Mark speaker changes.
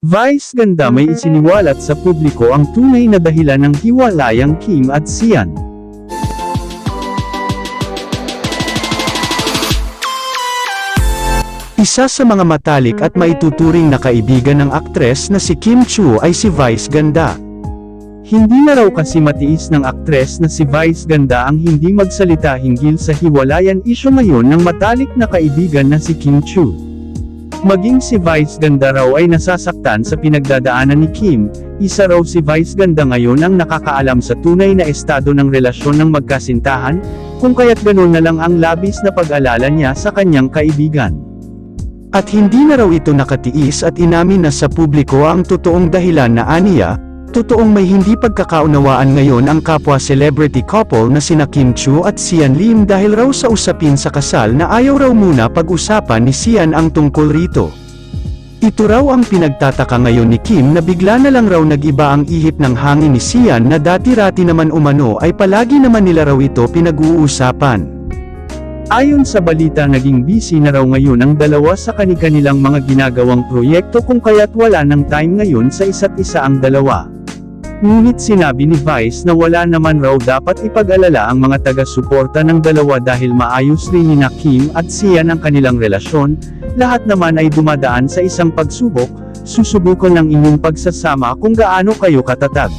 Speaker 1: Vice ganda may isiniwalat sa publiko ang tunay na dahilan ng hiwalayang Kim at Sian. Isa sa mga matalik at maituturing na kaibigan ng aktres na si Kim Chiu ay si Vice ganda. Hindi na raw kasi matiis ng aktres na si Vice ganda ang hindi magsalita hinggil sa hiwalayan isyu ngayon ng matalik na kaibigan na si Kim Chiu. Maging si Vice ganda raw ay nasasaktan sa pinagdadaanan ni Kim, isa raw si Vice ganda ngayon ang nakakaalam sa tunay na estado ng relasyon ng magkasintahan, kung kaya't ganun na lang ang labis na pag-alala niya sa kanyang kaibigan. At hindi na raw ito nakatiis at inamin na sa publiko ang totoong dahilan na aniya, totoong may hindi pagkakaunawaan ngayon ang kapwa celebrity couple na sina Kim Chiu at Sian Lim dahil raw sa usapin sa kasal na ayaw raw muna pag-usapan ni Sian ang tungkol rito. Ito raw ang pinagtataka ngayon ni Kim na bigla na lang raw nag-iba ang ihip ng hangin ni Sian na dati-rati naman umano ay palagi naman nila raw ito pinag-uusapan. Ayon sa balita naging busy na raw ngayon ang dalawa sa kani-kanilang mga ginagawang proyekto kung kaya't wala ng time ngayon sa isa't isa ang dalawa. Ngunit sinabi ni Vice na wala naman raw dapat ipag-alala ang mga taga-suporta ng dalawa dahil maayos rin nina Kim at Sian ang kanilang relasyon, lahat naman ay dumadaan sa isang pagsubok, susubukan ng inyong pagsasama kung gaano kayo katatag.